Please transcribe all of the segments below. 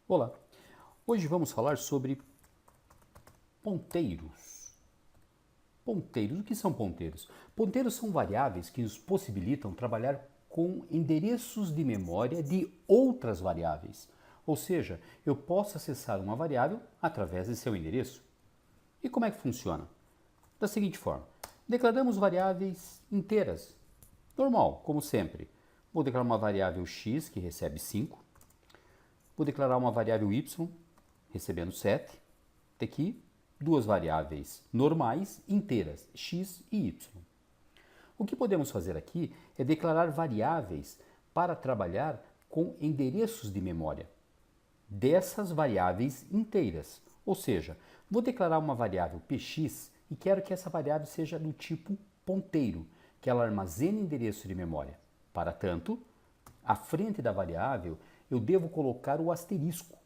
Olá, hoje vamos falar sobre ponteiros. Ponteiros, o que são ponteiros? Ponteiros são variáveis que nos possibilitam trabalhar com endereços de memória de outras variáveis. Ou seja, eu posso acessar uma variável através de seu endereço. E como é que funciona? Da seguinte forma, declaramos variáveis inteiras, normal, como sempre. Vou declarar uma variável x que recebe 5. Vou declarar uma variável y, recebendo 7. Aqui, duas variáveis normais inteiras, x e y. O que podemos fazer aqui é declarar variáveis para trabalhar com endereços de memória dessas variáveis inteiras. Ou seja, vou declarar uma variável px e quero que essa variável seja do tipo ponteiro, que ela armazene endereço de memória. Para tanto, à frente da variável, eu devo colocar o asterisco.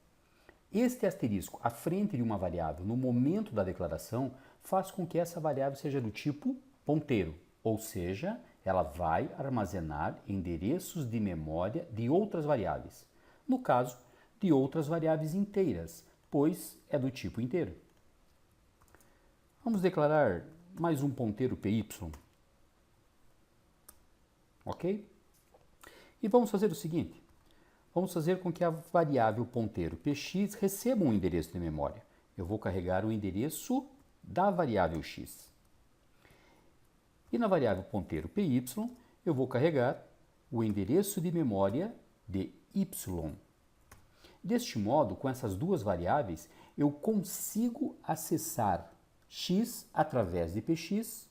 Este asterisco à frente de uma variável no momento da declaração faz com que essa variável seja do tipo ponteiro, ou seja, ela vai armazenar endereços de memória de outras variáveis. No caso, de outras variáveis inteiras, pois é do tipo inteiro. Vamos declarar mais um ponteiro py, ok? E vamos fazer o seguinte. Vamos fazer com que a variável ponteiro px receba um endereço de memória. Eu vou carregar o endereço da variável x. E na variável ponteiro py, eu vou carregar o endereço de memória de y. Deste modo, com essas duas variáveis, eu consigo acessar x através de px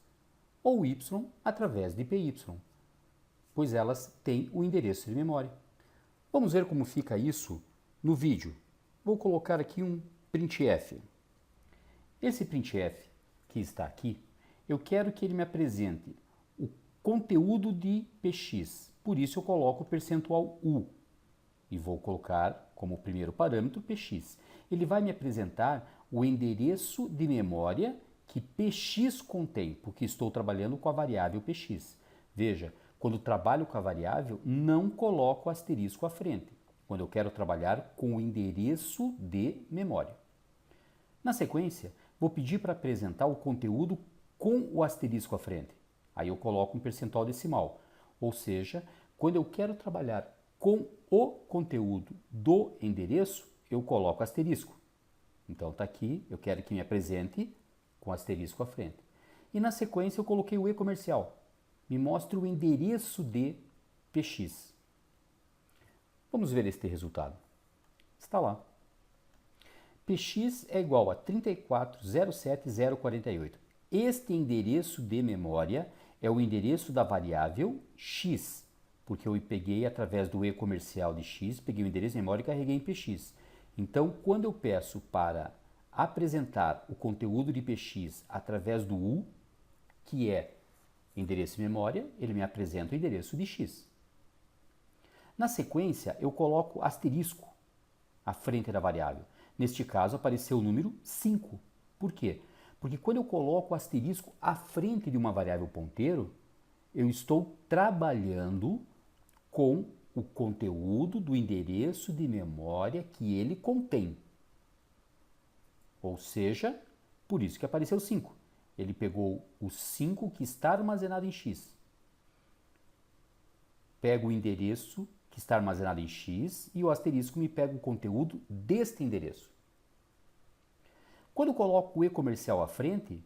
ou y através de py, pois elas têm o endereço de memória. Vamos ver como fica isso no vídeo. Vou colocar aqui um printf. Esse printf que está aqui, eu quero que ele me apresente o conteúdo de px. Por isso eu coloco o percentual %u e vou colocar como primeiro parâmetro px. Ele vai me apresentar o endereço de memória que px contém, porque estou trabalhando com a variável px. Veja, quando trabalho com a variável, não coloco o asterisco à frente, quando eu quero trabalhar com o endereço de memória. Na sequência, vou pedir para apresentar o conteúdo com o asterisco à frente. Aí eu coloco um percentual decimal, ou seja, quando eu quero trabalhar com o conteúdo do endereço, eu coloco asterisco. Então está aqui, eu quero que me apresente com asterisco à frente. E na sequência eu coloquei o e-comercial. Me mostre o endereço de px. Vamos ver este resultado. Está lá. Px é igual a 3407048. Este endereço de memória é o endereço da variável x, porque eu peguei através do e-comercial de x, peguei o endereço de memória e carreguei em px. Então, quando eu peço para apresentar o conteúdo de px através do u, que é endereço de memória, ele me apresenta o endereço de x. Na sequência, eu coloco asterisco à frente da variável. Neste caso, apareceu o número 5. Por quê? Porque quando eu coloco o asterisco à frente de uma variável ponteiro, eu estou trabalhando com o conteúdo do endereço de memória que ele contém. Ou seja, por isso que apareceu 5. Ele pegou o 5 que está armazenado em x. Pega o endereço que está armazenado em x e o asterisco me pega o conteúdo deste endereço. Quando eu coloco o e-comercial à frente,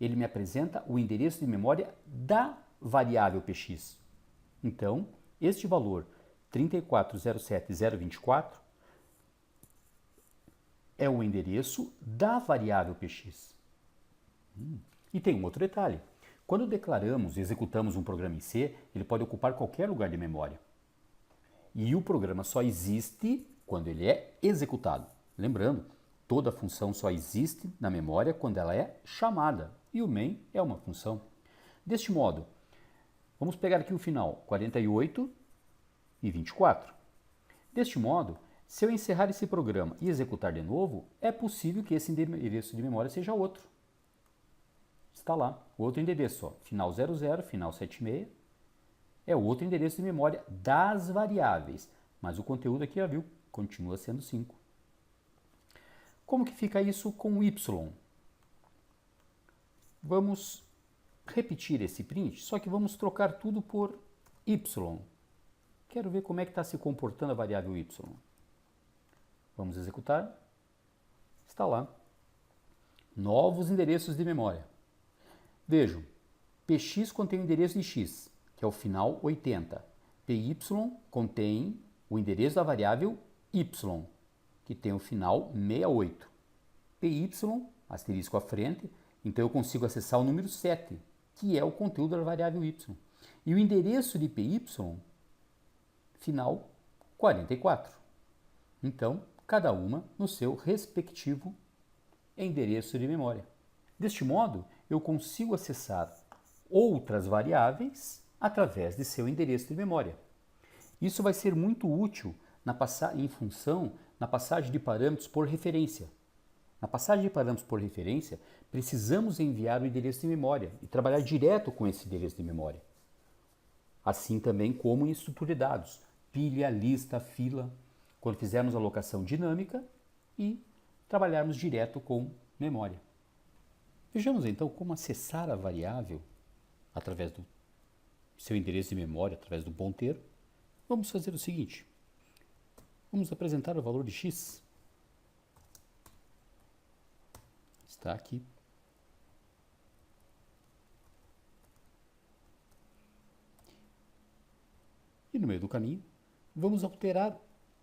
ele me apresenta o endereço de memória da variável px. Então, este valor 3407024 é o endereço da variável px. E tem um outro detalhe. Quando declaramos e executamos um programa em C, ele pode ocupar qualquer lugar de memória. E o programa só existe quando ele é executado. Lembrando, toda função só existe na memória quando ela é chamada. E o main é uma função. Deste modo, vamos pegar aqui o final, 48 e 24. Deste modo, se eu encerrar esse programa e executar de novo, é possível que esse endereço de memória seja outro. Está lá, outro endereço, ó, final 00, final 76, é outro endereço de memória das variáveis, mas o conteúdo aqui, já viu, continua sendo 5. Como que fica isso com y? Vamos repetir esse print, só que vamos trocar tudo por y. Quero ver como é que está se comportando a variável y. Vamos executar. Está lá. Novos endereços de memória. Vejam, px contém o endereço de x, que é o final 80. Py contém o endereço da variável y, que tem o final 68. Py, asterisco à frente, então eu consigo acessar o número 7, que é o conteúdo da variável y. E o endereço de py, final 44. Então, cada uma no seu respectivo endereço de memória. Deste modo, eu consigo acessar outras variáveis através de seu endereço de memória. Isso vai ser muito útil na passagem de parâmetros por referência. Na passagem de parâmetros por referência, precisamos enviar o endereço de memória e trabalhar direto com esse endereço de memória. Assim também como em estrutura de dados, pilha, lista, fila, quando fizermos alocação dinâmica e trabalharmos direto com memória. Vejamos então como acessar a variável através do seu endereço de memória, através do ponteiro. Vamos fazer o seguinte. Vamos apresentar o valor de x. Está aqui. E no meio do caminho, vamos alterar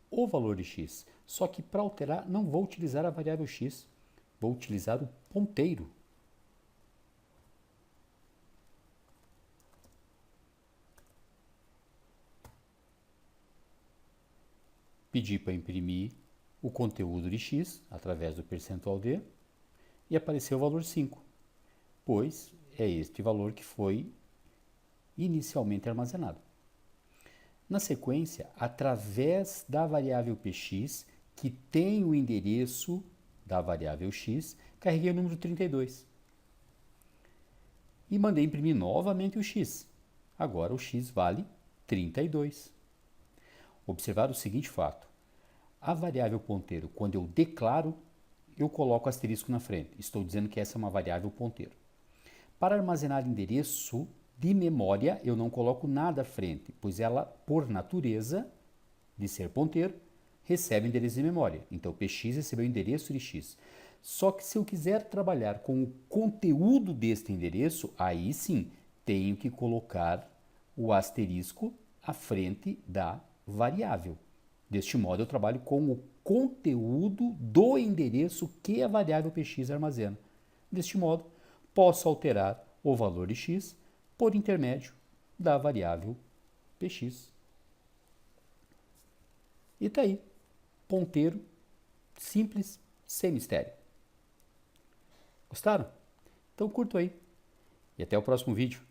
o valor de x. Só que para alterar, não vou utilizar a variável x, vou utilizar o ponteiro. Pedi para imprimir o conteúdo de x através do percentual d e apareceu o valor 5, pois é este valor que foi inicialmente armazenado. Na sequência, através da variável px, que tem o endereço da variável x, carreguei o número 32. E mandei imprimir novamente o x. Agora o x vale 32. Observar o seguinte fato. A variável ponteiro, quando eu declaro, eu coloco asterisco na frente. Estou dizendo que essa é uma variável ponteiro. Para armazenar endereço de memória, eu não coloco nada à frente, pois ela, por natureza de ser ponteiro, recebe endereço de memória. Então, px recebeu o endereço de x. Só que se eu quiser trabalhar com o conteúdo deste endereço, aí sim, tenho que colocar o asterisco à frente da variável. Deste modo, eu trabalho com o conteúdo do endereço que a variável px armazena. Deste modo, posso alterar o valor de x por intermédio da variável px. E está aí, ponteiro simples, sem mistério. Gostaram? Então curtam aí e até o próximo vídeo.